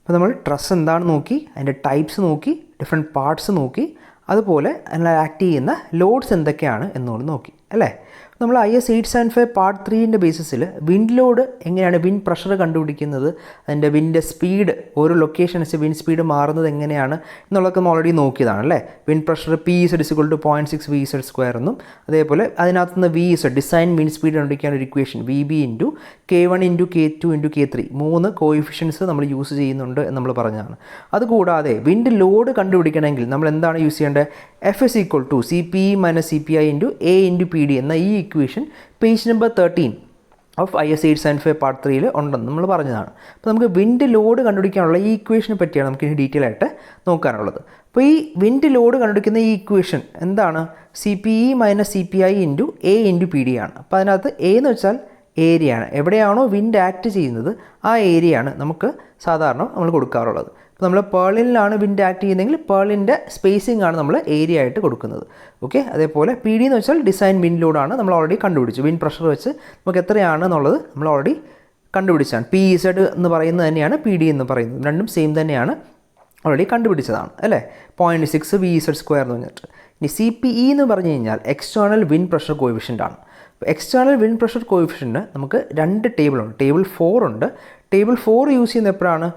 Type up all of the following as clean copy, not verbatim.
അപ്പോൾ നമ്മൾ ട്രസ് എന്താണെന്ന് നോക്കി, അതിൻ്റെ ടൈപ്സ് നോക്കി, ഡിഫറെൻറ്റ് പാർട്സ് നോക്കി, അതുപോലെ അതിൽ ആക്ട് ചെയ്യുന്ന ലോഡ്സ് എന്തൊക്കെയാണ് എന്നുള്ളത് നോക്കി അല്ലേ. നമ്മൾ IS 875 പാർട്ട് 3ൻ്റെ ബേസിസിൽ വിൻഡ് ലോഡ് എങ്ങനെയാണ്, വിൻഡ് പ്രഷർ കണ്ടുപിടിക്കുന്നത്, അതിൻ്റെ വിൻഡ് സ്പീഡ്, ഓരോ ലൊക്കേഷൻസ് വിൻഡ് സ്പീഡ് മാറുന്നത് എങ്ങനെയാണ് എന്നുള്ളതൊക്കെ നമ്മൾ ഓൾറെഡി നോക്കിയതാണ് അല്ലേ. വിൻഡ് പ്രഷർ PZ = 0.6 VZ² എന്നും, അതേപോലെ അതിനകത്തുനിന്ന് VZ ഡിസൈൻ വിൻഡ് സ്പീഡ് കണ്ടുപിടിക്കാൻ ഒരു equation VB × K1 × K2 × K3 3 coefficients നമ്മൾ യൂസ് ചെയ്യുന്നുണ്ട് എന്ന് നമ്മൾ പറഞ്ഞതാണ്. അതുകൂടാതെ വിൻഡ് ലോഡ് കണ്ടുപിടിക്കണമെങ്കിൽ നമ്മൾ എന്താണ് യൂസ് ചെയ്യേണ്ടത്, F = CPE - CPI × A × PD എന്ന ഈ equation page number 13 of IS 875 part 3 ഉണ്ടെന്ന് നമ്മൾ പറഞ്ഞതാണ്. അപ്പോൾ നമുക്ക് വിൻഡ് ലോഡ് കണ്ടുപിടിക്കാനുള്ള ഈ ഇക്വേഷനെ പറ്റിയാണ് നമുക്ക് ഇനി ഡീറ്റെയിൽ ആയിട്ട് നോക്കാനുള്ളത്. അപ്പോൾ ഈ വിൻഡ് ലോഡ് കണ്ടുപിടിക്കുന്ന ഈ ഇക്വേഷൻ എന്താണ്, CPE - CPI × A × PD ആണ്. അപ്പോൾ അതിനകത്ത് A എന്ന് വെച്ചാൽ ഏരിയയാണ്, എവിടെയാണോ വിൻഡ് ആക്ട് ചെയ്യുന്നത് ആ ഏരിയയാണ് നമുക്ക് സാധാരണ നമ്മൾ കൊടുക്കാറുള്ളത്. ഇപ്പോൾ നമ്മൾ പേർലിനിലാണ് വിൻഡ് ആക്ട് ചെയ്യുന്നതെങ്കിൽ പേർലിൻ്റെ സ്പേസിംഗ് ആണ് നമ്മൾ ഏരിയ ആയിട്ട് കൊടുക്കുന്നത്. ഓക്കെ, അതേപോലെ PD എന്ന് വെച്ചാൽ ഡിസൈൻ വിൻഡ് ലോഡാണ്, നമ്മൾ ഓൾറെഡി കണ്ടുപിടിച്ചു. വിൻഡ് പ്രഷർ വെച്ച് നമുക്ക് എത്രയാണ് എന്നുള്ളത് നമ്മൾ ഓൾറെഡി കണ്ടുപിടിച്ചാണ്. PZ എന്ന് പറയുന്നത് തന്നെയാണ് PD എന്ന് പറയുന്നത്, രണ്ടും സെയിം തന്നെയാണ്, ഓൾറെഡി കണ്ടുപിടിച്ചതാണ് അല്ലേ. 0.6 VZ² എന്ന് പറഞ്ഞിട്ട്. ഇനി CPE എന്ന് പറഞ്ഞു കഴിഞ്ഞാൽ എക്സ്റ്റേണൽ വിൻഡ് പ്രഷർ കോഎഫിഷ്യൻ്റ് ആണ്. എക്സ്റ്റേണൽ വിൻഡ് പ്രഷർ കോഎഫിഷ്യൻറ്റ് നമുക്ക് 2 ടേബിളുണ്ട്. ടേബിൾ 4 ഉണ്ട്. ടേബിൾ 4 യൂസ് ചെയ്യുന്ന എപ്പോഴാണ്,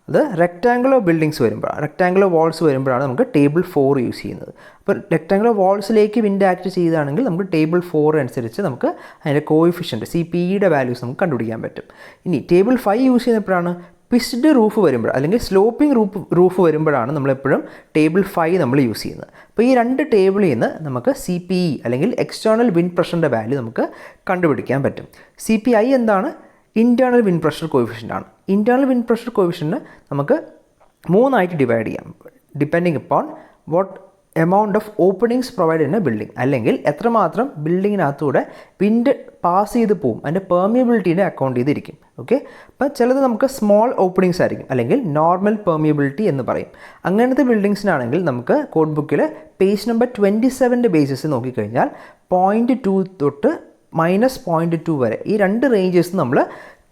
അത് റെക്റ്റാങ്കുലർ ബിൽഡിങ്സ് വരുമ്പോഴാണ്, റെക്റ്റാങ്കുലർ വാൾസ് വരുമ്പോഴാണ് നമുക്ക് ടേബിൾ 4 യൂസ് ചെയ്യുന്നത്. അപ്പോൾ റെക്റ്റാങ്കുലർ വാൾസിലേക്ക് വിൻഡ് ആക്ട് ചെയ്താണെങ്കിൽ നമുക്ക് ടേബിൾ 4 അനുസരിച്ച് നമുക്ക് അതിൻ്റെ കോഎഫിഷ്യൻറ്റ് CPEയുടെ വാല്യൂസ് നമുക്ക് കണ്ടുപിടിക്കാൻ പറ്റും. ഇനി ടേബിൾ 5 യൂസ് ചെയ്യുന്നപ്പോഴാണ് പിസ്ഡ് റൂഫ് വരുമ്പോൾ അല്ലെങ്കിൽ സ്ലോപ്പിംഗ് റൂഫ് വരുമ്പോഴാണ് നമ്മളെപ്പോഴും ടേബിൾ 5 നമ്മൾ യൂസ് ചെയ്യുന്നത്. അപ്പോൾ ഈ 2 ടേബിളിൽ നിന്ന് നമുക്ക് CPE അല്ലെങ്കിൽ എക്സ്റ്റേണൽ വിൻഡ് പ്രഷറിൻ്റെ വാല്യൂ നമുക്ക് കണ്ടുപിടിക്കാൻ പറ്റും. CPI എന്താണ്, ഇൻറ്റേർണൽ വിൻഡ് പ്രഷർ കോഎഫിഷ്യൻ്റ് ആണ്. ഇൻറ്റേർണൽ വിൻഡ് പ്രഷർ കോഎഫിഷ്യൻറ്റ് നമുക്ക് 3 ആയിട്ട് ഡിവൈഡ് ചെയ്യാം, depending upon what amount of openings provide in A building, അല്ലെങ്കിൽ എത്രമാത്രം ബിൽഡിങ്ങിനകത്തൂടെ വിൻഡ് പാസ് ചെയ്ത് പോകും, അതിൻ്റെ പെർമിയബിലിറ്റീനെ അക്കൗണ്ട് ചെയ്തിരിക്കും. ഓക്കെ, അപ്പോൾ ചിലത് നമുക്ക് സ്മോൾ ഓപ്പണിങ്സ് ആയിരിക്കും, അല്ലെങ്കിൽ നോർമൽ പെർമിയബിലിറ്റി എന്ന് പറയും. അങ്ങനത്തെ ബിൽഡിങ്സിനാണെങ്കിൽ നമുക്ക് കോഡ് ബുക്കിൽ പേജ് നമ്പർ 27 ബേസിസ് നോക്കിക്കഴിഞ്ഞാൽ 0.2 തൊട്ട് -0.2 വരെ ഈ 2 റേഞ്ചസ് നമ്മൾ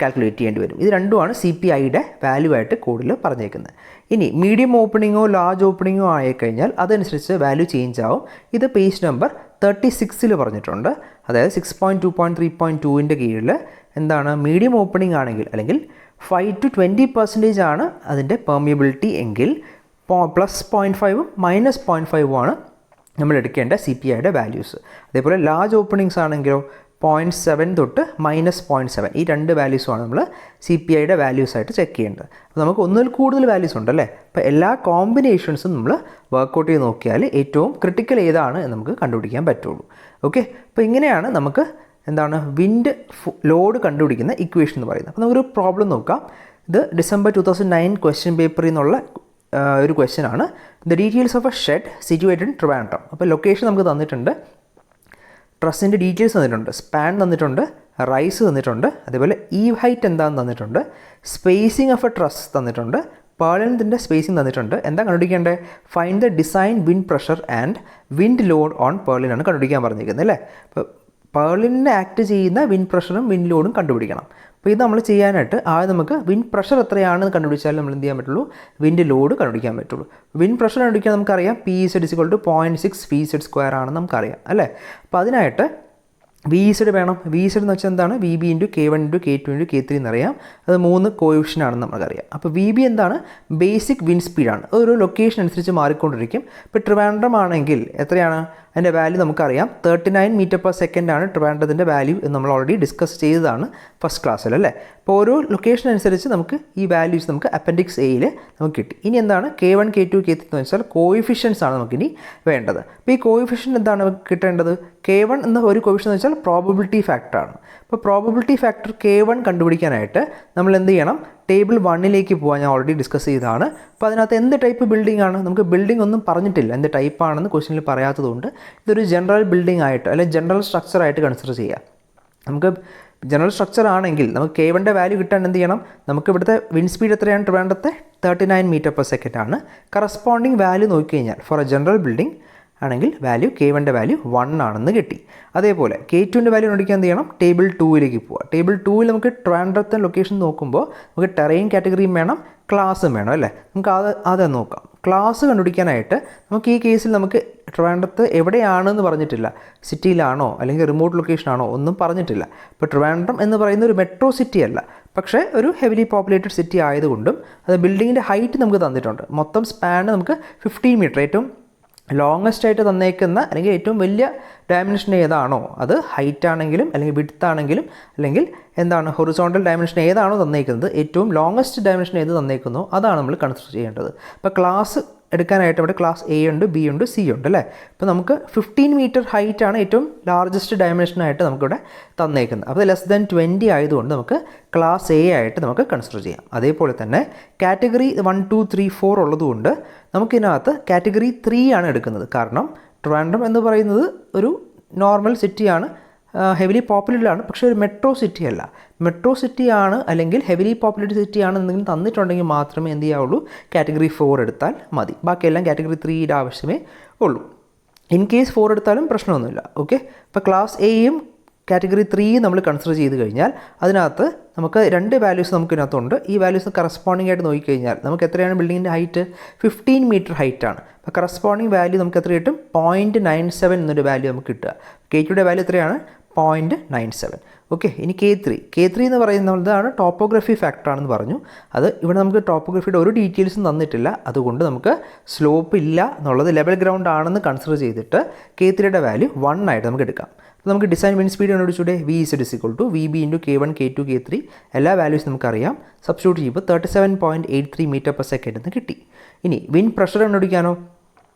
കാൽക്കുലേറ്റ് ചെയ്യേണ്ടി വരും. ഇത് രണ്ടുമാണ് CPIയുടെ വാല്യൂ ആയിട്ട് കോഡിൽ പറഞ്ഞേക്കുന്നത്. ഇനി മീഡിയം ഓപ്പണിങ്ങോ ലാർജ് ഓപ്പണിങ്ങോ ആയിക്കഴിഞ്ഞാൽ അതനുസരിച്ച് വാല്യൂ ചേഞ്ച് ആവും. ഇത് പേജ് നമ്പർ 36 പറഞ്ഞിട്ടുണ്ട്. അതായത് 6.2.3.2ൻ്റെ കീഴിൽ എന്താണ്, മീഡിയം ഓപ്പണിംഗ് ആണെങ്കിൽ അല്ലെങ്കിൽ 5 to 20% ആണ് അതിൻ്റെ പെർമിയബിലിറ്റി എങ്കിൽ +0.5 -0.5 ആണ് നമ്മൾ എടുക്കേണ്ട CPIയുടെ വാല്യൂസ്. അതേപോലെ ലാർജ് ഓപ്പണിങ്സ് ആണെങ്കിലോ 0.7 തൊട്ട് -0.7 ഈ 2 വാല്യൂസുമാണ് നമ്മൾ CPIയുടെ വാല്യൂസായിട്ട് ചെക്ക് ചെയ്യേണ്ടത്. അപ്പോൾ നമുക്ക് ഒന്നിൽ കൂടുതൽ വാല്യൂസ് ഉണ്ടല്ലേ. അപ്പോൾ എല്ലാ കോമ്പിനേഷൻസും നമ്മൾ വർക്കൗട്ട് ചെയ്ത് നോക്കിയാൽ ഏറ്റവും ക്രിട്ടിക്കൽ ഏതാണ് എന്ന് നമുക്ക് കണ്ടുപിടിക്കാൻ പറ്റുള്ളൂ. ഓക്കെ, അപ്പോൾ ഇങ്ങനെയാണ് നമുക്ക് എന്താണ് വിൻഡ് ലോഡ് കണ്ടുപിടിക്കുന്ന ഇക്വേഷൻ എന്ന് പറയുന്നത്. അപ്പോൾ നമുക്കൊരു പ്രോബ്ലം നോക്കാം. ഇത് December 2009 ക്വസ്റ്റ്യൻ പേപ്പറിൽ നിന്നുള്ള ഒരു ക്വസ്റ്റ്യൻ ആണ്. The details of A shed situated in Trivandrum. അപ്പോൾ ലൊക്കേഷൻ നമുക്ക് തന്നിട്ടുണ്ട്, ട്രസ്സിൻ്റെ ഡീറ്റെയിൽസ് തന്നിട്ടുണ്ട്, സ്പാൻ തന്നിട്ടുണ്ട്, റൈസ് തന്നിട്ടുണ്ട്, അതേപോലെ ഈവ് ഹൈറ്റ് എന്താണെന്ന് തന്നിട്ടുണ്ട്, സ്പേസിങ് ഓഫ് എ ട്രസ് തന്നിട്ടുണ്ട്, പേർലിൻ്റെ സ്പേസിങ് തന്നിട്ടുണ്ട്. എന്താ കണ്ടുപിടിക്കേണ്ടത്, find the design wind pressure and wind load on പേർലിനാണ് കണ്ടുപിടിക്കാൻ പറഞ്ഞിരിക്കുന്നത് അല്ലേ. അപ്പോൾ പേർലിനെ ആക്ട് ചെയ്യുന്ന വിൻഡ് പ്രഷറും വിൻഡ് ലോഡും കണ്ടുപിടിക്കണം. അപ്പോൾ ഇത് നമ്മൾ ചെയ്യാനായിട്ട് ആദ്യം നമുക്ക് വിൻഡ് പ്രഷർ എത്രയാണെന്ന് കണ്ടുപിടിച്ചാൽ നമ്മൾ എന്ത് ചെയ്യാൻ പറ്റുള്ളൂ, വിൻഡ് ലോഡ് കണ്ടുപിടിക്കാൻ പറ്റുള്ളൂ. വിൻഡ് പ്രഷർ കണ്ടുപിടിക്കാൻ നമുക്കറിയാം PZ = 0.6 VZ² ആണെന്ന് നമുക്കറിയാം അല്ലേ. അപ്പോൾ അതിനായിട്ട് VZ വേണം. VZ എന്ന് വെച്ചാൽ എന്താണ്, VB × K1 × K2 × K3 എന്നറിയാം. അത് 3 കോഎഫിഷ്യൻ ആണെന്ന് നമുക്കറിയാം. അപ്പോൾ VB എന്താണ്, ബേസിക് വിൻഡ് സ്പീഡാണ്. ഓരോ ലൊക്കേഷൻ അനുസരിച്ച് മാറിക്കൊണ്ടിരിക്കും. ഇപ്പോൾ ട്രിവാൻഡ്രം ആണെങ്കിൽ എത്രയാണ് അതിൻ്റെ വാല്യൂ നമുക്കറിയാം, 39 m/s ആണ് ട്രിവാൻഡ്രത്തിൻ്റെ വാല്യൂ എന്ന് നമ്മൾ ഓൾറെഡി ഡിസ്കസ് ചെയ്തതാണ് ഫസ്റ്റ് ക്ലാസ്സിൽ അല്ലേ. അപ്പോൾ ഓരോ ലൊക്കേഷൻ അനുസരിച്ച് നമുക്ക് ഈ വാല്യൂസ് നമുക്ക് അപ്പൻഡിക്സ് എയിൽ നമുക്ക് കിട്ടി. ഇനി എന്താണ് K1 K2 K3 എന്ന് വെച്ചാൽ കോഎഫിഷ്യൻസ് ആണ് നമുക്കിനി വേണ്ടത്. അപ്പോൾ ഈ കോഎഫിഷ്യൻ്റ് എന്താണ് കിട്ടേണ്ടത്, K1 എന്ന ഒരു കോഎഫിഷ്യൻ എന്ന് വെച്ചാൽ പ്രോബബിലിറ്റി ഫാക്ടറാണ്. അപ്പോൾ പ്രോബബിലിറ്റി ഫാക്ടർ K1 കണ്ടുപിടിക്കാനായിട്ട് നമ്മൾ എന്ത് ചെയ്യണം, ടേബിൾ 1ലേക്ക് പോകാൻ ഞാൻ ഓൾറെഡി ഡിസ്കസ് ചെയ്തതാണ്. അപ്പോൾ അതിനകത്ത് എന്ത് ടൈപ്പ് ബിൽഡിംഗ് ആണ്, നമുക്ക് ബിൽഡിംഗ് ഒന്നും പറഞ്ഞിട്ടില്ല, എന്ത് ടൈപ്പാണെന്ന് ക്വസ്റ്റ്യനിൽ പറയാത്തതുകൊണ്ട് ഇതൊരു ജനറൽ ബിൽഡിംഗ് ആയിട്ട് അല്ലെങ്കിൽ ജനറൽ സ്ട്രക്ചറായിട്ട് കൺസിഡർ ചെയ്യാം. നമുക്ക് ജനറൽ സ്ട്രക്ചർ ആണെങ്കിൽ നമുക്ക് K1ൻ്റെ വാല്യൂ കിട്ടാൻ എന്ത് ചെയ്യണം, നമുക്ക് ഇവിടുത്തെ വിൻഡ് സ്പീഡ് എത്രയാണ് ട്രിവാൻഡ്രത്തെ 39 m/s ആണ്. കറസ്പോണ്ടിങ് വാല്യൂ നോക്കിക്കഴിഞ്ഞാൽ ഫോർ എ ജനറൽ ബിൽഡിംഗ് ആണെങ്കിൽ വാല്യൂ K1ൻ്റെ വാല്യൂ 1 ആണെന്ന് കിട്ടി. അതേപോലെ K2ൻ്റെ വാല്യൂ കണ്ടുപിടിക്കാൻ എന്ത് ചെയ്യണം? ടേബിൾ 2ലേക്ക് പോവുക. ടേബിൾ 2ൽ നമുക്ക് ട്രിവാൻഡ്രത്തെ ലൊക്കേഷൻ നോക്കുമ്പോൾ നമുക്ക് ടെറൈൻ കാറ്റഗറിയും വേണം, ക്ലാസ്സും വേണം അല്ലേ? നമുക്ക് അത് നോക്കാം. ക്ലാസ് കണ്ടുപിടിക്കാനായിട്ട് നമുക്ക് ഈ കേസിൽ നമുക്ക് ട്രിവാൻഡ്രത്ത് എവിടെയാണെന്ന് പറഞ്ഞിട്ടില്ല. സിറ്റിയിലാണോ അല്ലെങ്കിൽ റിമോട്ട് ലൊക്കേഷനാണോ ഒന്നും പറഞ്ഞിട്ടില്ല. ഇപ്പോൾ ട്രിവാൻഡ്രം എന്ന് പറയുന്ന ഒരു മെട്രോ സിറ്റി അല്ല, പക്ഷേ ഒരു ഹെവിലി പോപ്പുലേറ്റഡ് സിറ്റി ആയതുകൊണ്ടും അത് ബിൽഡിങ്ങിൻ്റെ ഹൈറ്റ് നമുക്ക് തന്നിട്ടുണ്ട്. മൊത്തം സ്പാൻ നമുക്ക് 15 മീറ്റർ, ഏറ്റവും ലോങ്ങസ്റ്റ് ആയിട്ട് തന്നേക്കുന്ന അല്ലെങ്കിൽ ഏറ്റവും വലിയ ഡയമെൻഷൻ ഏതാണോ അത് ഹൈറ്റ് ആണെങ്കിലും അല്ലെങ്കിൽ വിഡ്ത്ത് ആണെങ്കിലും അല്ലെങ്കിൽ എന്താണ് ഹൊറിസോണ്ടൽ ഡയമെൻഷൻ ഏതാണോ തന്നേക്കുന്നത്, ഏറ്റവും ലോങ്ങസ്റ്റ് ഡയമെൻഷൻ ഏത് തന്നേക്കുന്നോ അതാണ് നമ്മൾ കൺസിഡർ ചെയ്യേണ്ടത്. ഇപ്പോൾ ക്ലാസ് എടുക്കാനായിട്ട് ഇവിടെ ക്ലാസ് A ഉണ്ട്, B ഉണ്ട്, C ഉണ്ട് അല്ലേ? ഇപ്പോൾ നമുക്ക് 15 മീറ്റർ ഹൈറ്റാണ് ഏറ്റവും ലാർജസ്റ്റ് ഡയമെൻഷനായിട്ട് നമുക്കിവിടെ തന്നേക്കുന്നത്. അപ്പോൾ ലെസ് ദാൻ 20 ആയതുകൊണ്ട് നമുക്ക് ക്ലാസ് A ആയിട്ട് നമുക്ക് കൺസിഡർ ചെയ്യാം. അതേപോലെ തന്നെ കാറ്റഗറി 1, 2, 3, 4 ഉള്ളതുകൊണ്ട് നമുക്കിതിനകത്ത് കാറ്റഗറി 3 ആണ് എടുക്കുന്നത്. കാരണം ട്രിവാൻഡ്രം എന്ന് പറയുന്നത് ഒരു നോർമൽ സിറ്റിയാണ്, ഹെവിലി പോപ്പുലേറ്റഡ് ആണ്, പക്ഷേ ഒരു മെട്രോ സിറ്റി അല്ല. മെട്രോ സിറ്റി ആണ് അല്ലെങ്കിൽ ഹെവിലി പോപ്പുലേറ്റഡ് സിറ്റി ആണ് എന്തെങ്കിലും തന്നിട്ടുണ്ടെങ്കിൽ മാത്രമേ എന്ത് ചെയ്യാവുള്ളൂ, കാറ്റഗറി 4 എടുത്താൽ മതി. ബാക്കിയെല്ലാം കാറ്റഗറി 3യുടെ ആവശ്യമേ ഉള്ളൂ. ഇൻ കേസ് 4 എടുത്താലും പ്രശ്നമൊന്നുമില്ല. ഓക്കെ, ഇപ്പോൾ ക്ലാസ് Aയും കാറ്റഗറി 3 നമ്മൾ കൺസിഡർ ചെയ്ത് കഴിഞ്ഞാൽ അതിനകത്ത് നമുക്ക് 2 വാല്യൂസ് നമുക്കിതിനകത്തുണ്ട്. ഈ വാല്യൂസ് കറസ്പോണ്ടിങ് ആയിട്ട് നോക്കിക്കഴിഞ്ഞാൽ നമുക്ക് എത്രയാണ് ബിൽഡിങ്ങിൻ്റെ ഹൈറ്റ്? 15 മീറ്റർ ഹൈറ്റാണ്. അപ്പോൾ കറസ്പോണ്ടിങ് വാല്യൂ നമുക്ക് എത്ര കിട്ടും? 0.97 എന്നൊരു വാല്യൂ നമുക്ക് കിട്ടുക. K2യുടെ വാല്യൂ എത്രയാണ്? 0.97. ഓക്കെ, ഇനി K3 എന്ന് പറയുന്നതാണ് ടോപ്പോഗ്രഫി ഫാക്ടറാണെന്ന് പറഞ്ഞു. അത് ഇവിടെ നമുക്ക് ടോപ്പോഗ്രഫിയുടെ ഒരു ഡീറ്റെയിൽസും തന്നിട്ടില്ല, അതുകൊണ്ട് നമുക്ക് സ്ലോപ്പ് ഇല്ല എന്നുള്ളത് ലെവൽ ഗ്രൗണ്ട് ആണെന്ന് കൺസിഡർ ചെയ്തിട്ട് K3യുടെ വാല്യൂ 1 ആയിട്ട് നമുക്ക് എടുക്കാം. അപ്പോൾ നമുക്ക് design wind speed കണ്ടുപിടിച്ചൂടെ? VZ=VB × K1, K2, K3 എല്ലാ വാല്യൂസ് നമുക്കറിയാം. സബ്സ്റ്റിറ്റ്യൂട്ട് ചെയ്യുമ്പോൾ 37.83 m/s എന്ന് കിട്ടി. ഇനി വിൻഡ് പ്രഷർ കണ്ടുപിടിക്കാനോ?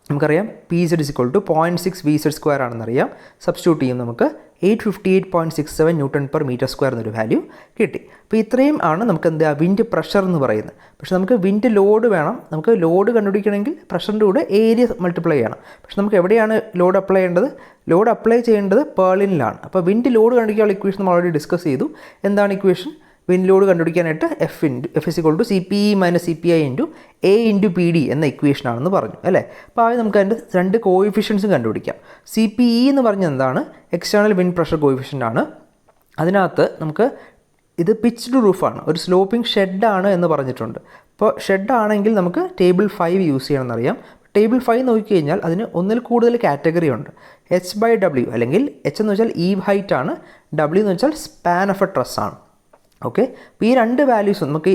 നമുക്കറിയാം PZ=0.6 VZ² ആണെന്നറിയാം. സബ്സ്റ്റിറ്റ്യൂട്ട് ചെയ്യും നമുക്ക് 858.67 Nm/m² എന്നൊരു വാല്യൂ കിട്ടി. അപ്പോൾ ഇത്രയും ആണ് നമുക്ക് എന്താ വിൻഡ് പ്രഷർ എന്ന് പറയുന്നത്. പക്ഷേ നമുക്ക് വിൻഡ് ലോഡ് വേണം. നമുക്ക് ലോഡ് കണ്ടുപിടിക്കണമെങ്കിൽ പ്രഷറിൻ്റെ കൂടെ ഏരിയ മൾട്ടിപ്ലൈ ചെയ്യണം. പക്ഷേ നമുക്ക് എവിടെയാണ് ലോഡ് അപ്ലൈ ചെയ്യേണ്ടത്? ലോഡ് അപ്ലൈ ചെയ്യേണ്ടത് പേർലിനിലാണ്. അപ്പോൾ വിൻഡ് ലോഡ് കണ്ടുപിടിക്കാനുള്ള ഇക്വേഷൻ നമ്മൾ ഓൾറെഡി ഡിസ്കസ് ചെയ്തു. എന്താണ് ഇക്വേഷൻ? വിൻഡ് ലോഡ് കണ്ടുപിടിക്കാനായിട്ട് F = CPE - CPI × A × PD എന്ന ഇക്വേഷനാണെന്ന് പറഞ്ഞു അല്ലേ? അപ്പോൾ ആദ്യം നമുക്ക് അതിൻ്റെ 2 കോഎഫിഷ്യൻസും കണ്ടുപിടിക്കാം. CPE എന്ന് പറഞ്ഞാൽ എന്താണ്? എക്സ്റ്റേണൽ വിൻഡ് പ്രഷർ കോഎഫിഷ്യൻ്റ് ആണ്. അതിനകത്ത് നമുക്ക് ഇത് പിച്ച്ഡ് റൂഫാണ്, ഒരു സ്ലോപ്പിംഗ് ഷെഡാണ് എന്ന് പറഞ്ഞിട്ടുണ്ട്. അപ്പോൾ ഷെഡ് ആണെങ്കിൽ നമുക്ക് ടേബിൾ 5 യൂസ് ചെയ്യണമെന്നറിയാം. ടേബിൾ 5 നോക്കിക്കഴിഞ്ഞാൽ അതിന് ഒന്നിൽ കൂടുതൽ കാറ്റഗറി ഉണ്ട്. H/W അല്ലെങ്കിൽ H എന്ന് വെച്ചാൽ ഈവ് ഹൈറ്റ് ആണ്, W എന്ന് വെച്ചാൽ സ്പാൻ ഓഫ് എ ട്രസ് ആണ്. ഓക്കെ, അപ്പോൾ ഈ 2 വാല്യൂസും നമുക്ക്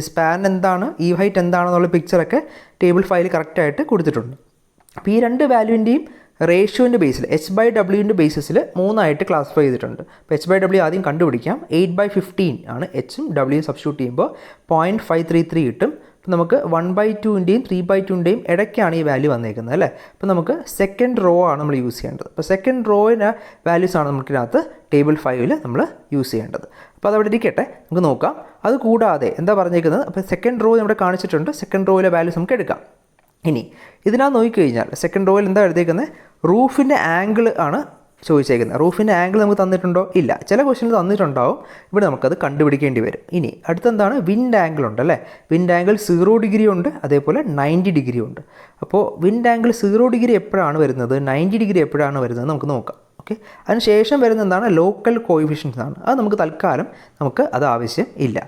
സ്പാൻ എന്താണ്, ഈവ് ഹൈറ്റ് എന്താണെന്നുള്ള പിക്ചറൊക്കെ ടേബിൾ 5 കറക്റ്റായിട്ട് കൊടുത്തിട്ടുണ്ട്. അപ്പോൾ ഈ 2 വാല്യൂവിൻ്റെയും റേഷ്യോൻ്റെ ബേസിൽ H/Wൻ്റെ ബേസിസിൽ 3 ആയിട്ട് ക്ലാസിഫൈ ചെയ്തിട്ടുണ്ട്. അപ്പോൾ H/W ആദ്യം കണ്ടുപിടിക്കാം. 8/15 ആണ് Hഉം Wയും സബ്സ്റ്റിറ്റ്യൂട്ട് ചെയ്യുമ്പോൾ 0.533 കിട്ടും. അപ്പോൾ നമുക്ക് 1/2ൻ്റെയും 3/2ൻ്റെയും ഇടയ്ക്കാണ് ഈ വാല്യൂ വന്നേക്കുന്നത് അല്ലേ? അപ്പോൾ നമുക്ക് സെക്കൻഡ് റോ ആണ് നമ്മൾ യൂസ് ചെയ്യേണ്ടത്. അപ്പോൾ സെക്കൻഡ് റോയിൻ്റെ വാല്യൂസാണ് നമുക്കിതിനകത്ത് ടേബിൾ 5ൽ നമ്മൾ യൂസ് ചെയ്യേണ്ടത്. അപ്പോൾ അതവിടെ ഇരിക്കട്ടെ, നമുക്ക് നോക്കാം. അത് കൂടാതെ എന്താ പറഞ്ഞേക്കുന്നത്? അപ്പോൾ സെക്കൻഡ് റോ ഇവിടെ കാണിച്ചിട്ടുണ്ട്. സെക്കൻഡ് റോയിലെ വാല്യൂസ് നമുക്ക് എടുക്കാം. ഇനി ഇതിനകത്ത് നോക്കിക്കഴിഞ്ഞാൽ സെക്കൻഡ് റോയിൽ എന്താ എഴുതിയേക്കുന്നത്? റൂഫിൻ്റെ ആംഗിൾ ആണ് ചോദിച്ചേക്കുന്നത്. റൂഫിൻ്റെ ആംഗിൾ നമുക്ക് തന്നിട്ടുണ്ടോ? ഇല്ല. ചില ക്വസ്റ്റ്യൻ തന്നിട്ടുണ്ടാവും, ഇവിടെ നമുക്കത് കണ്ടുപിടിക്കേണ്ടി വരും. ഇനി അടുത്തെന്താണ്? വിൻഡ് ആംഗിൾ ഉണ്ട് അല്ലേ? വിൻഡ് ആംഗിൾ 0 ഡിഗ്രി ഉണ്ട്, അതേപോലെ 90 ഡിഗ്രി ഉണ്ട്. അപ്പോൾ വിൻഡ് ആംഗിൾ 0 ഡിഗ്രി എപ്പോഴാണ് വരുന്നത്, 90 ഡിഗ്രി എപ്പോഴാണ് വരുന്നത് നമുക്ക് നോക്കാം. ഓക്കെ, അതിന് ശേഷം വരുന്ന എന്താണ്? ലോക്കൽ കോഎഫിഷ്യൻസ് ആണ്. അത് നമുക്ക് തൽക്കാലം അത് ആവശ്യം ഇല്ല.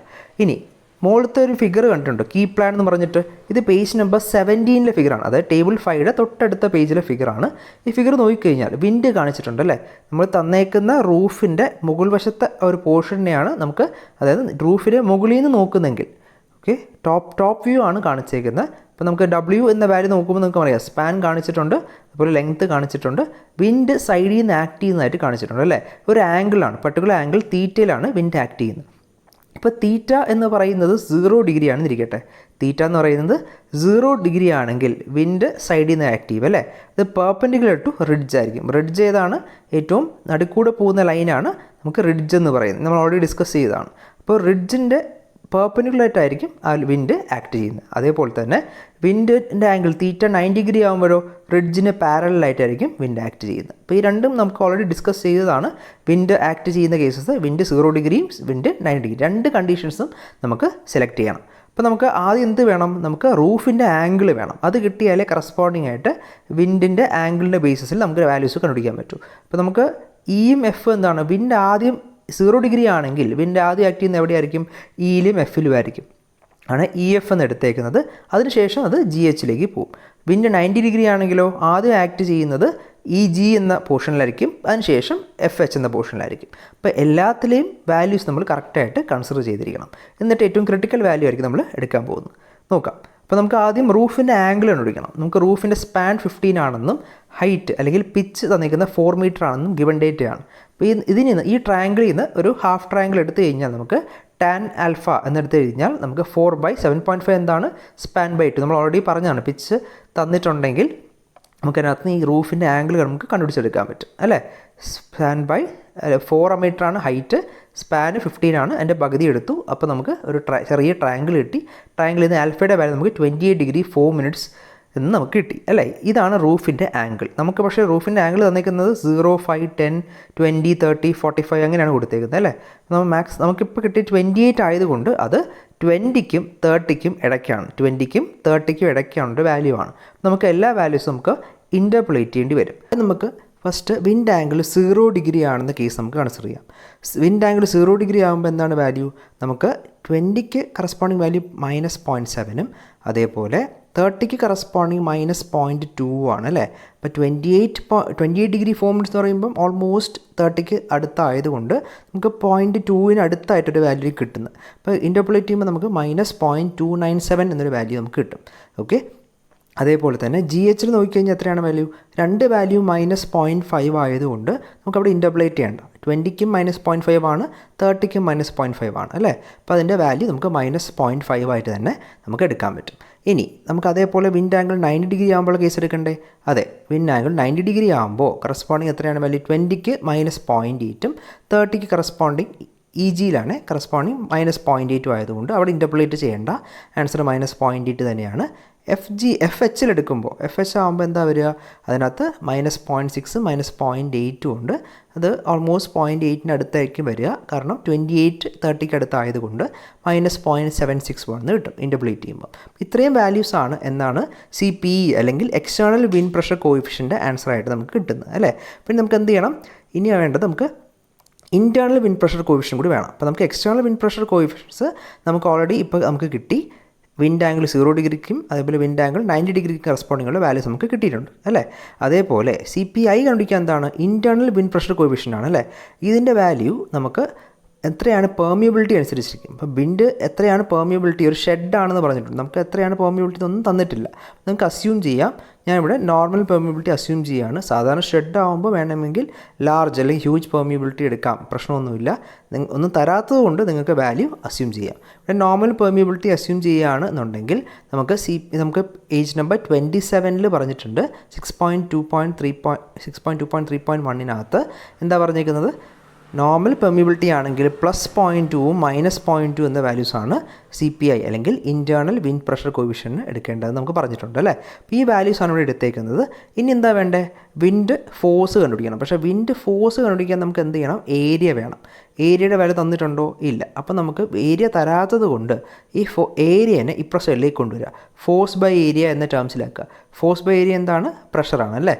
ഇനി മുകളിലത്തെ ഒരു ഫിഗർ കണ്ടിട്ടുണ്ടോ? കീ പ്ലാൻ എന്ന് പറഞ്ഞിട്ട്. ഇത് പേജ് നമ്പർ 17ലെ ഫിഗറാണ്, അതായത് ടേബിൾ 5യുടെ തൊട്ടടുത്ത പേജിലെ ഫിഗറാണ്. ഈ ഫിഗർ നോക്കിക്കഴിഞ്ഞാൽ വിൻഡ് കാണിച്ചിട്ടുണ്ട് അല്ലേ? നമ്മൾ തന്നേക്കുന്ന റൂഫിൻ്റെ മുകൾ വശത്തെ ഒരു പോർഷനെയാണ് നമുക്ക്, അതായത് റൂഫിൻ്റെ മുകളിൽ നിന്ന് നോക്കുന്നെങ്കിൽ ഓക്കെ, ടോപ്പ് വ്യൂ ആണ് കാണിച്ചേക്കുന്നത്. അപ്പോൾ നമുക്ക് W എന്ന വാല്യൂ നോക്കുമ്പോൾ നമുക്ക് അറിയാം സ്പാൻ കാണിച്ചിട്ടുണ്ട്, അതുപോലെ ലെങ്ത്ത് കാണിച്ചിട്ടുണ്ട്, വിൻഡ് സൈഡിൽ നിന്ന് ആക്ട് ചെയ്യുന്നതായിട്ട് കാണിച്ചിട്ടുണ്ട് അല്ലേ? ഒരു ആംഗിളാണ്, പർട്ടിക്കുലർ ആംഗിൾ തീറ്റയിലാണ് വിൻഡ് ആക്ട് ചെയ്യുന്നത്. ഇപ്പോൾ തീറ്റ എന്ന് പറയുന്നത് 0 ഡിഗ്രി ആണെന്ന് ഇരിക്കട്ടെ. തീറ്റ എന്ന് പറയുന്നത് 0 ഡിഗ്രി ആണെങ്കിൽ വിൻഡ് സൈഡിൽ നിന്ന് ആക്റ്റീവ് അല്ലേ? ഇത് പെർപെൻഡിക്കുലർ ടു റിഡ്ജ് ആയിരിക്കും. റിഡ്ജ് ഏതാണ്? ഏറ്റവും നടുക്കൂടെ പോകുന്ന ലൈനാണ് നമുക്ക് റിഡ്ജ് എന്ന് പറയുന്നത്. നമ്മൾ ഓൾറെഡി ഡിസ്കസ് ചെയ്തതാണ്. അപ്പോൾ റിഡ്ജിൻ്റെ പെർപെൻഡിക്കുലറായിട്ടായിരിക്കും ആ വിൻഡ് ആക്ട് ചെയ്യുന്നത്. അതേപോലെ തന്നെ വിൻഡിൻ്റെ ആംഗിൾ തീറ്റ 90 ഡിഗ്രി ആകുമ്പോഴോ റിഡ്ജിന് പാരലായിട്ടായിരിക്കും വിൻഡ് ആക്ട് ചെയ്യുന്നത്. അപ്പോൾ ഈ രണ്ടും നമുക്ക് ഓൾറെഡി ഡിസ്കസ് ചെയ്തതാണ്. വിൻഡ് ആക്ട് ചെയ്യുന്ന കേസസ് വിൻഡ് 0 ഡിഗ്രിയും വിൻഡ് 90 ഡിഗ്രി, 2 കണ്ടീഷൻസും നമുക്ക് സെലക്ട് ചെയ്യണം. അപ്പോൾ നമുക്ക് ആദ്യം എന്ത് വേണം, നമുക്ക് റൂഫിൻ്റെ ആംഗിൾ വേണം. അത് കിട്ടിയാലേ കറസ്പോണ്ടിങ് ആയിട്ട് വിൻഡിൻ്റെ ആംഗിളിൻ്റെ ബേസിസിൽ നമുക്ക് വാല്യൂസ് കണ്ടുപിടിക്കാൻ പറ്റും. അപ്പോൾ നമുക്ക് ഇയും എഫ് എന്താണ്, വിൻഡ് ആദ്യം 0 ഡിഗ്രി ആണെങ്കിൽ വിൻഡ് ആദ്യം ആക്ട് ചെയ്യുന്നത് എവിടെയായിരിക്കും, ഇയിലും എഫിലും ആയിരിക്കും, ആണ് ഇ എഫ് എന്ന് എടുത്തേക്കുന്നത്. അതിനുശേഷം അത് ജി എച്ചിലേക്ക് പോകും. വിൻഡ് 90 ഡിഗ്രി ആണെങ്കിലോ ആദ്യം ആക്ട് ചെയ്യുന്നത് ഇ ജി എന്ന പോർഷനിലായിരിക്കും, അതിനുശേഷം എഫ് എച്ച് എന്ന പോർഷനിലായിരിക്കും. അപ്പോൾ എല്ലാത്തിലെയും വാല്യൂസ് നമ്മൾ കറക്റ്റായിട്ട് കൺസിഡർ ചെയ്തിരിക്കണം. എന്നിട്ട് ഏറ്റവും ക്രിട്ടിക്കൽ വാല്യൂ ആയിരിക്കും നമ്മൾ എടുക്കാൻ പോകുന്നത്. നോക്കാം. അപ്പോൾ നമുക്ക് ആദ്യം റൂഫിൻ്റെ ആംഗിൾ കണ്ടുപിടിക്കണം. നമുക്ക് റൂഫിൻ്റെ സ്പാൻ 15 ആണെന്നും ഹൈറ്റ് അല്ലെങ്കിൽ പിച്ച് തന്നിരിക്കുന്ന 4 മീറ്റർ ആണെന്നും ഗിവൺ ഡേറ്റ് ആണ്. അപ്പോൾ ഇതിൽ നിന്ന് ഈ ട്രയാങ്കിളിൽ നിന്ന് ഒരു ഹാഫ് ട്രയാങ്കിൾ എടുത്തു കഴിഞ്ഞാൽ നമുക്ക് ടാൻ ആൽഫ എന്നെടുത്ത് കഴിഞ്ഞാൽ നമുക്ക് 4/7.5 എന്താണ്, സ്പാൻ ബൈ 2. നമ്മൾ ഓൾറെഡി പറഞ്ഞാണ് പിച്ച് തന്നിട്ടുണ്ടെങ്കിൽ നമുക്കതിനകത്ത് ഈ റൂഫിൻ്റെ ആംഗിൾ നമുക്ക് കണ്ടുപിടിച്ചെടുക്കാൻ പറ്റും അല്ലേ. സ്പാൻ ബൈ 4 മീറ്ററാണ് ഹൈറ്റ്, സ്പാന് 15 ആണ്, അതിൻ്റെ പകുതി എടുത്തു. അപ്പോൾ നമുക്ക് ഒരു ചെറിയ ട്രയാങ്കിൾ കിട്ടി. ട്രയാങ്കിളിൽ നിന്ന് ആൽഫയുടെ വാല്യൂ നമുക്ക് 28 ഡിഗ്രി 4 മിനിറ്റ്സ് എന്ന് നമുക്ക് കിട്ടി അല്ലേ. ഇതാണ് റൂഫിൻ്റെ ആംഗിൾ. നമുക്ക് പക്ഷേ റൂഫിൻ്റെ ആംഗിൾ തന്നിരിക്കുന്നത് 0, 5, 10, 20, 30, 45 അങ്ങനെയാണ് കൊടുത്തേക്കുന്നത് അല്ലേ. നമുക്കിപ്പോൾ കിട്ടിയ 28 ആയതുകൊണ്ട് അത് 20ക്കും 30ക്കും ഇടയ്ക്കാണ്. 20ക്കും 30ക്കും ഇടയ്ക്കാണ് വാല്യൂ ആണ്. നമുക്ക് എല്ലാ വാല്യൂസും നമുക്ക് ഇൻ്റർപോളേറ്റ് ചെയ്യേണ്ടി വരും. നമുക്ക് ഫസ്റ്റ് വിൻഡ് ആംഗിൾ 0 ഡിഗ്രി ആണെന്ന കേസ് നമുക്ക് കൺസിഡർ ചെയ്യാം. വിൻഡ് ആംഗിൾ 0 ഡിഗ്രി ആകുമ്പോൾ എന്താണ് വാല്യൂ, നമുക്ക് 20ക്ക് കറസ്പോണ്ടിങ് വാല്യൂ -0.7ഉം അതേപോലെ 30ക്ക് കറസ്പോണ്ടിങ് -0.2 ആണ് അല്ലേ. അപ്പോൾ 28 ഡിഗ്രി 4 മിനിറ്റ്സ് എന്ന് പറയുമ്പം ഓൾമോസ്റ്റ് 30ക്ക് അടുത്തായതുകൊണ്ട് നമുക്ക് 0.2ന് അടുത്തായിട്ടൊരു വാല്യൂ കിട്ടുന്നത്. അപ്പോൾ ഇൻ്റർപോളേറ്റ് ചെയ്യുമ്പോൾ നമുക്ക് -0.297 എന്നൊരു വാല്യൂ നമുക്ക് കിട്ടും. ഓക്കെ. അതേപോലെ തന്നെ ജി എച്ചിൽ നോക്കിക്കഴിഞ്ഞാൽ എത്രയാണ് വാല്യൂ, 2 വാല്യൂ -0.5 ആയതുകൊണ്ട് നമുക്കവിടെ ഇൻ്റർപോളേറ്റ് ചെയ്യേണ്ട. 20ക്കും -0.5 ആണ്, 30ക്കും -0.5 ആണ് അല്ലേ. അപ്പോൾ അതിൻ്റെ വാല്യൂ നമുക്ക് -0.5 ആയിട്ട് തന്നെ നമുക്ക് എടുക്കാൻ പറ്റും. ഇനി നമുക്ക് അതേപോലെ വിൻഡ് ആംഗിൾ 90 ഡിഗ്രി ആകുമ്പോൾ കേസ് എടുക്കണ്ടേ. അതെ, വിൻഡ് ആംഗിൾ 90 ഡിഗ്രി ആകുമ്പോൾ കറസ്പോണ്ടിങ് എത്രയാണ് വാല്യൂ, 20ക്ക് -0.8ഉം 30ക്ക് കറസ്പോണ്ടിങ് ഇ ജിയിലാണ് കറസ്പോണ്ടിങ് -0.8 ആയതുകൊണ്ട് അവിടെ ഇൻ്റർപോളേറ്റ് ചെയ്യേണ്ട. ആൻസർ -0.8 തന്നെയാണ്. എഫ് എച്ചിലെടുക്കുമ്പോൾ എഫ് എച്ച് ആകുമ്പോൾ എന്താ വരിക, അതിനകത്ത് -0.6 -0.8 ഉണ്ട്. അത് ഓൾമോസ്റ്റ് 0.8ന് അടുത്തായിരിക്കും വരിക. കാരണം 28 30ക്ക് അടുത്തായതുകൊണ്ട് -0.761 കിട്ടും ഇൻ്റർപോളേറ്റ് ചെയ്യുമ്പോൾ. ഇത്രയും വാല്യൂസാണ് എന്നാണ് CPE അല്ലെങ്കിൽ എക്സ്റ്റേണൽ വിൻഡ് പ്രഷർ കോഎഫിഷ്യൻ്റ് ആൻസറായിട്ട് നമുക്ക് കിട്ടുന്നത് അല്ലേ. പിന്നെ നമുക്ക് എന്ത് ചെയ്യണം, ഇനി വേണ്ടത് നമുക്ക് ഇൻറ്റേർണൽ വിൻഡ് പ്രഷർ കോഎഫിഷ്യൻ കൂടി വേണം. അപ്പോൾ നമുക്ക് എക്സ്റ്റേണൽ വിൻഡ് പ്രഷർ കോഎഫിഷ്യൻസ് നമുക്ക് ഓൾറെഡി ഇപ്പോൾ നമുക്ക് കിട്ടി. വിൻഡ് ആംഗിൾ 0 ഡിഗ്രിക്കും അതേപോലെ വിൻഡ് ആംഗിൾ 90 ഡിഗ്രിക്കും കറസ്പോണ്ടിങ്ങുള്ള വാല്യൂസ് നമുക്ക് കിട്ടിയിട്ടുണ്ട് അല്ലേ. അതേപോലെ CPI കണ്ടുപിടിക്കാൻ എന്താണ്, ഇൻറ്റേർണൽ വിൻഡ് പ്രഷർ കോഎഫിഷ്യൻ്റ് ആണ് അല്ലേ. ഇതിൻ്റെ വാല്യൂ നമുക്ക് എത്രയാണ് പെർമിയബിലിറ്റി അനുസരിച്ചിരിക്കും. ഇപ്പോൾ വിൻഡ് എത്രയാണ് പെർമിയബിലിറ്റി, ഒരു ഷെഡാണെന്ന് പറഞ്ഞിട്ടുണ്ട്. നമുക്ക് എത്രയാണ് പെർമിയബിലിറ്റി ഒന്നും തന്നിട്ടില്ല. നമുക്ക് അസ്യൂം ചെയ്യാം. ഞാനിവിടെ നോർമൽ പെർമിയബിലിറ്റി അസ്യൂം ചെയ്യുകയാണ്. സാധാരണ ഷെഡ് ആകുമ്പോൾ വേണമെങ്കിൽ ലാർജ് അല്ലെങ്കിൽ ഹ്യൂജ് പെർമിയബിലിറ്റി എടുക്കാം, പ്രശ്നമൊന്നുമില്ല. ഒന്നും തരാത്തത് കൊണ്ട് നിങ്ങൾക്ക് വാല്യൂ അസ്യൂം ചെയ്യാം. ഇവിടെ നോർമൽ പെർമിയബിലിറ്റി അസ്യൂം ചെയ്യുകയാണ് എന്നുണ്ടെങ്കിൽ നമുക്ക് ഏജ് നമ്പർ 27 പറഞ്ഞിട്ടുണ്ട് 6.2.3.1 എന്താ പറഞ്ഞേക്കുന്നത്, നോർമൽ പെർമിയബിലിറ്റി ആണെങ്കിൽ +0.2ഉം -0.2 എന്ന വാല്യൂസാണ് CPI അല്ലെങ്കിൽ ഇൻറ്റേർണൽ വിൻഡ് പ്രഷർ കോഎഫിഷ്യൻ്റ് എടുക്കേണ്ടത് നമുക്ക് പറഞ്ഞിട്ടുണ്ട് അല്ലേ. അപ്പോൾ ഈ വാല്യൂസാണ് ഇവിടെ എടുത്തേക്കുന്നത്. ഇനി എന്താ വേണ്ടേ, വിൻഡ് ഫോഴ്സ് കണ്ടുപിടിക്കണം. പക്ഷേ വിൻഡ് ഫോഴ്സ് കണ്ടുപിടിക്കാൻ നമുക്ക് എന്ത് ചെയ്യണം, ഏരിയ വേണം. ഏരിയയുടെ വാല്യൂ തന്നിട്ടുണ്ടോ, ഇല്ല. അപ്പോൾ നമുക്ക് ഏരിയ തരാത്തത് കൊണ്ട് ഈ ഏരിയനെ ഇപ്രസൈഡിലേക്ക് കൊണ്ടുവരിക. ഫോഴ്സ് ബൈ ഏരിയ എന്ന ടേംസിലാക്കുക. ഫോഴ്സ് ബൈ ഏരിയ എന്താണ്, പ്രഷറാണ് അല്ലേ.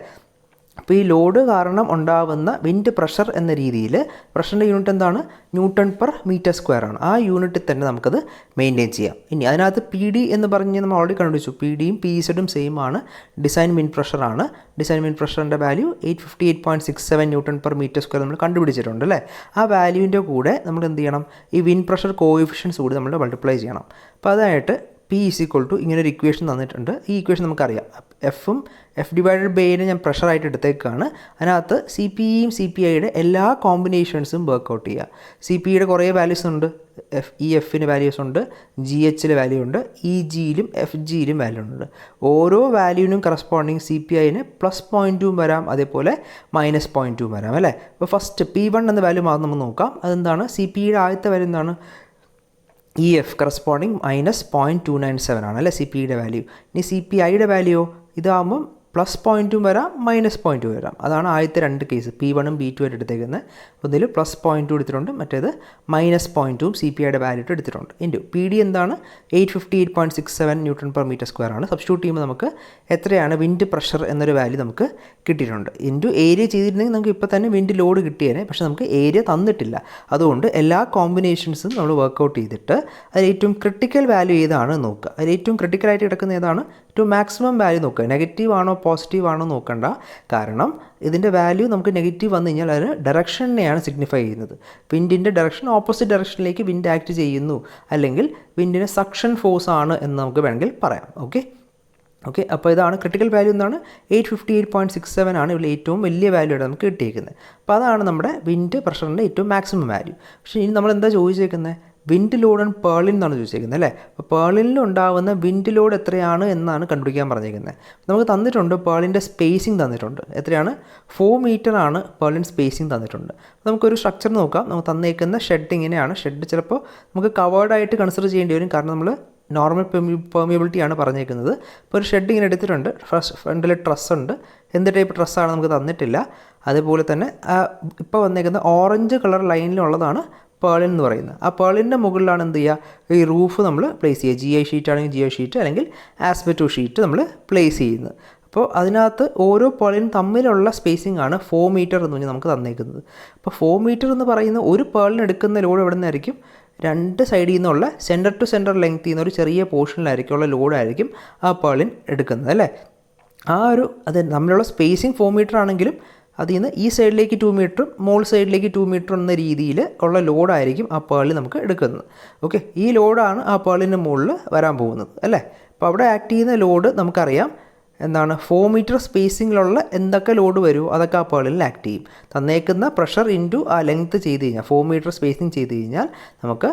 അപ്പോൾ ഈ ലോഡ് കാരണം ഉണ്ടാകുന്ന വിൻഡ് പ്രഷർ എന്ന രീതിയിൽ പ്രഷറിൻ്റെ യൂണിറ്റ് എന്താണ്, Nm/m² ആണ്. ആ യൂണിറ്റിൽ തന്നെ നമുക്കത് മെയിൻറ്റെയിൻ ചെയ്യാം. ഇനി അതിനകത്ത് PD എന്ന് പറഞ്ഞ് നമ്മൾ ഓൾറെഡി കണ്ടുപിടിച്ചു. PDയും PZും സെയിം ആണ്. ഡിസൈൻ വിൻഡ് പ്രഷറാണ്. ഡിസൈൻ വിൻഡ് പ്രഷറിൻ്റെ വാല്യൂ 858.67 Nm/m² നമ്മൾ കണ്ടുപിടിച്ചിട്ടുണ്ട് അല്ലേ. ആ വാല്യൂവിൻ്റെ കൂടെ നമ്മൾ എന്ത് ചെയ്യണം, ഈ വിൻഡ് പ്രഷർ കോഎഫിഷ്യൻസ് കൂടി നമ്മൾ മൾട്ടിപ്ലൈ ചെയ്യണം. അപ്പോൾ അതായിട്ട് P = ഇങ്ങനെ ഒരു ഇക്വേഷൻ തന്നിട്ടുണ്ട്. ഈ ഇക്വേഷൻ നമുക്കറിയാം. F/A ഞാൻ പ്രഷറായിട്ട് എടുത്തേക്കാണ്. അതിനകത്ത് CPEയും CPIയുടെ എല്ലാ കോമ്പിനേഷൻസും വർക്കൗട്ട് ചെയ്യുക. CPEയുടെ കുറേ വാല്യൂസ് ഉണ്ട്. Fന് വാല്യൂസ് ഉണ്ട്, GHലെ വാല്യൂ ഉണ്ട്, EGയിലും FGയിലും വാല്യൂ ഉണ്ട്. ഓരോ വാല്യൂവിനും കറസ്പോണ്ടിങ് CPIന് +0.2 വരാം, അതേപോലെ -0.2 വരാം അല്ലേ. അപ്പോൾ ഫസ്റ്റ് P1 എന്ന വാല്യൂ മാത്രം നമുക്ക് നോക്കാം. അതെന്താണ്, CPEയുടെ ആദ്യത്തെ വാല്യൂ എന്താണ്, EF കറസ്പോണ്ടിങ് -0.297 ആണ് അല്ലേ CPEയുടെ വാല്യൂ. ഇനി CPIയുടെ വാല്യൂ ഇതാകുമ്പം +0.2 വരാം -0.2 വരാം. അതാണ് ആദ്യത്തെ രണ്ട് കേസ്, P1 P2 ആയിട്ട് എടുത്തേക്കുന്നത്. ഒന്നിൽ +0.2 എടുത്തിട്ടുണ്ട്, മറ്റേത് -0.2 CPIയുടെ വാല്യൂ എടുത്തിട്ടുണ്ട്. ഇൻറ്റു PD എന്താണ് 858.67 Nm/m² ആണ്. സബ്സ്റ്റിറ്റ്യൂട്ട് ചെയ്യുമ്പോൾ നമുക്ക് എത്രയാണ് വിൻഡ് പ്രഷർ എന്നൊരു വാല്യൂ നമുക്ക് കിട്ടിയിട്ടുണ്ട്. ഇൻറ്റു ഏരിയ ചെയ്തിട്ടുണ്ടെങ്കിൽ നമുക്ക് ഇപ്പോൾ തന്നെ വിൻഡ് ലോഡ് കിട്ടിയേനെ, പക്ഷേ നമുക്ക് ഏരിയ തന്നിട്ടില്ല. അതുകൊണ്ട് എല്ലാ കോമ്പിനേഷൻസും നമ്മൾ വർക്കൗട്ട് ചെയ്തിട്ട് അതിൽ ഏറ്റവും ക്രിട്ടിക്കൽ വാല്യൂ ഏതാണ് നോക്കുക. അതിൽ ഏറ്റവും ക്രിട്ടിക്കലായിട്ട് കിടക്കുന്ന ഏതാണ്, ഏറ്റവും മാക്സിമം വാല്യൂ നോക്കുക. നെഗറ്റീവ് ആണോ പോസിറ്റീവ് ആണോ നോക്കണ്ട, കാരണം ഇതിൻ്റെ വാല്യൂ നമുക്ക് നെഗറ്റീവ് വന്നു കഴിഞ്ഞാൽ അതിന് ഡയറക്ഷനെയാണ് സിഗ്നിഫൈ ചെയ്യുന്നത്. വിൻഡിൻ്റെ ഡയറക്ഷൻ ഓപ്പോസിറ്റ് ഡയറക്ഷനിലേക്ക് വിൻഡ് ആക്ട് ചെയ്യുന്നു, അല്ലെങ്കിൽ വിൻഡിന് സക്ഷൻ ഫോഴ്സ് ആണ് എന്ന് നമുക്ക് വേണമെങ്കിൽ പറയാം. ഓക്കെ, അപ്പോൾ ഇതാണ് ക്രിട്ടിക്കൽ വാല്യൂ എന്താണ് 858.67 ആണ് ഇവിടെ ഏറ്റവും വലിയ വാല്യൂ ആയിട്ട് നമുക്ക് കിട്ടിയിരിക്കുന്നത്. അപ്പോൾ അതാണ് നമ്മുടെ വിൻഡ് പ്രഷറിൻ്റെ ഏറ്റവും മാക്സിമം വാല്യൂ. പക്ഷേ ഇനി നമ്മൾ എന്താ ചോദിച്ചേക്കുന്നത്, വിൻഡ് ലോഡ് ആൻഡ് പേർലിൻ എന്നാണ് ചോദിച്ചേക്കുന്നത് അല്ലേ. അപ്പോൾ പേർലിനിൽ ഉണ്ടാകുന്ന വിൻഡ് ലോഡ് എത്രയാണ് എന്നാണ് കണ്ടുപിടിക്കാൻ പറഞ്ഞേക്കുന്നത്. നമുക്ക് തന്നിട്ടുണ്ട് പേർലിൻ്റെ സ്പേസിങ് തന്നിട്ടുണ്ട്. എത്രയാണ് 4 മീറ്റർ ആണ് പേർലിൻ സ്പേസിങ് തന്നിട്ടുണ്ട്. നമുക്കൊരു സ്ട്രക്ചർ നോക്കാം. നമുക്ക് തന്നേക്കുന്ന ഷെഡ് ഇങ്ങനെയാണ്. ഷെഡ് ചിലപ്പോൾ നമുക്ക് കവേർഡായിട്ട് കൺസിഡർ ചെയ്യേണ്ടി വരും, കാരണം നമ്മൾ നോർമൽ പെർമിയബിലിറ്റി ആണ് പറഞ്ഞേക്കുന്നത്. ഇപ്പോൾ ഒരു ഷെഡ് ഇങ്ങനെ എടുത്തിട്ടുണ്ട്, ഫ്രണ്ടിൽ ട്രസ് ഉണ്ട്. എന്ത് ടൈപ്പ് ട്രസ്സാണ് നമുക്ക് തന്നിട്ടില്ല. അതേപോലെ തന്നെ ഇപ്പോൾ വന്നേക്കുന്ന ഓറഞ്ച് കളർ ലൈനിലുള്ളതാണ് പേർലിൻ എന്ന് പറയുന്നത്. ആ പേർലിൻ്റെ മുകളിലാണ് എന്ത് ചെയ്യുക, ഈ റൂഫ് നമ്മൾ പ്ലേസ് ചെയ്യുക. GI ഷീറ്റ് ആണെങ്കിൽ GI ഷീറ്റ്, അല്ലെങ്കിൽ ആസ്പെറ്റോ ഷീറ്റ് നമ്മൾ പ്ലേസ് ചെയ്യുന്നത്. അപ്പോൾ അതിനകത്ത് ഓരോ പേർലിൻ തമ്മിലുള്ള സ്പേസിംഗ് ആണ് 4 മീറ്റർ എന്ന് പറഞ്ഞാൽ നമുക്ക് തന്നേക്കുന്നത്. അപ്പോൾ 4 മീറ്റർ എന്ന് പറയുന്ന ഒരു പേർലിന് എടുക്കുന്ന ലോഡ് എവിടെ നിന്നായിരിക്കും, രണ്ട് സൈഡിൽ നിന്നുള്ള സെൻറ്റർ ടു സെൻറ്റർ ലെങ്ത് ചെയ്യുന്ന ഒരു ചെറിയ പോർഷനിലായിരിക്കും ഉള്ള ലോഡായിരിക്കും ആ പേർലിൻ എടുക്കുന്നത് അല്ലേ. അത് തമ്മിലുള്ള സ്പേസിങ് 4 മീറ്റർ ആണെങ്കിലും അതിൽ നിന്ന് ഈ സൈഡിലേക്ക് 2 മീറ്ററും മോൾ സൈഡിലേക്ക് 2 മീറ്റർ എന്ന രീതിയിൽ ഉള്ള ലോഡായിരിക്കും ആ പേർലിൻ നമുക്ക് എടുക്കുന്നത്. ഓക്കെ, ഈ ലോഡാണ് ആ പേർലിൻ്റെ മുകളിൽ വരാൻ പോകുന്നത് അല്ലേ. അപ്പോൾ അവിടെ ആക്ട് ചെയ്യുന്ന ലോഡ് നമുക്കറിയാം എന്താണ്, 4 മീറ്റർ സ്പേസിങ്ങിലുള്ള എന്തൊക്കെ ലോഡ് വരുമോ അതൊക്കെ ആ പേർലിനിൽ ആക്ട് ചെയ്യും. തന്നേക്കുന്ന പ്രഷർ ഇൻറ്റു ആ ലെങ്ത് ചെയ്ത് കഴിഞ്ഞാൽ 4 മീറ്റർ സ്പേസിങ് ചെയ്ത് കഴിഞ്ഞാൽ നമുക്ക്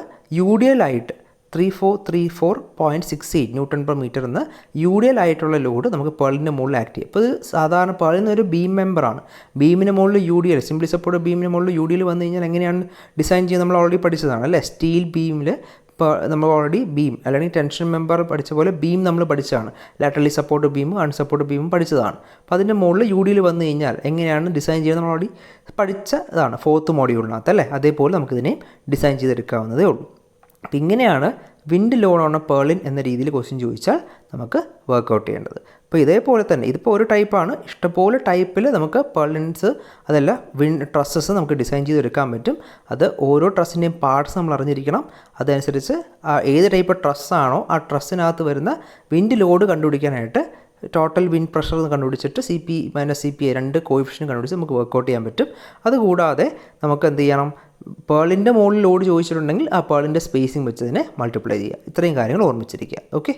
UDL ആയിട്ട് 3434.68 Nm/m എന്ന UDL ആയിട്ടുള്ള ലോഡ് നമുക്ക് പേർലിൻ്റെ മുകളിൽ ആക്ട് ചെയ്യും. അപ്പോൾ ഇത് സാധാരണ പേർലിൻ ഒരു ബീം മെമ്പറാണ്. ബീമിന് മുകളിൽ UDL, സിംപ്ലി സപ്പോർട്ട് ബീമിന് മുകളിൽ UDL വന്നു കഴിഞ്ഞാൽ എങ്ങനെയാണ് ഡിസൈൻ ചെയ്യുന്നത് നമ്മൾ ഓൾറെഡി പഠിച്ചതാണ് അല്ലേ. സ്റ്റീൽ ബീമിൽ നമ്മൾ ഓൾറെഡി ബീം അല്ലെങ്കിൽ ടെൻഷൻ മെമ്പർ പഠിച്ച പോലെ ബീം നമ്മൾ പഠിച്ചതാണ്. ലാറ്ററലി സപ്പോർട്ട് ബീമും അൺസപ്പോർട്ട് ബീമും പഠിച്ചതാണ്. അപ്പോൾ അതിൻ്റെ മുകളിൽ UDL വന്നു കഴിഞ്ഞാൽ എങ്ങനെയാണ് ഡിസൈൻ ചെയ്യുന്നത് നമ്മൾ ഓൾറെഡി പഠിച്ചതാണ് 4th മോഡ്യൂളിനകത്ത് അല്ലേ. അതേപോലെ നമുക്കിതിനെയും ഡിസൈൻ ചെയ്തെടുക്കാവുന്നതേ ഉള്ളൂ. അപ്പം ഇങ്ങനെയാണ് wind load on A Pearlin എന്ന രീതിയിൽ ക്വസ്റ്റ്യൻ ചോദിച്ചാൽ നമുക്ക് വർക്കൗട്ട് ചെയ്യേണ്ടത്. അപ്പോൾ ഇതേപോലെ തന്നെ ഇതിപ്പോൾ ഒരു ടൈപ്പാണ്, ഇഷ്ടംപോലെ ടൈപ്പിൽ നമുക്ക് പേർലിൻസ് അതല്ല ട്രസ്സസ് നമുക്ക് ഡിസൈൻ ചെയ്തെടുക്കാൻ പറ്റും. അത് ഓരോ ട്രസ്സിൻ്റെയും പാർട്സ് നമ്മൾ അറിഞ്ഞിരിക്കണം. അതനുസരിച്ച് ഏത് ടൈപ്പ് ട്രസ്സാണോ ആ ട്രസ്സിനകത്ത് വരുന്ന വിൻഡ് ലോഡ് കണ്ടുപിടിക്കാനായിട്ട് ടോട്ടൽ വിൻഡ് പ്രഷർ കണ്ടുപിടിച്ചിട്ട് CP - CPI രണ്ട് കോഎഫിഷ്യൻ്റ് കണ്ടുപിടിച്ച് നമുക്ക് വർക്കൗട്ട് ചെയ്യാൻ പറ്റും. അതുകൂടാതെ നമുക്ക് എന്ത് ചെയ്യണം, പേർലിൻ്റെ മുകളിൽ ലോഡ് ചോദിച്ചിട്ടുണ്ടെങ്കിൽ ആ പേർലിൻ്റെ സ്പേസിങ് വെച്ചതിനെ മൾട്ടിപ്ലൈ ചെയ്യുക. ഇത്രയും കാര്യങ്ങൾ ഓർമ്മിച്ചിരിക്കുക. ഓക്കെ.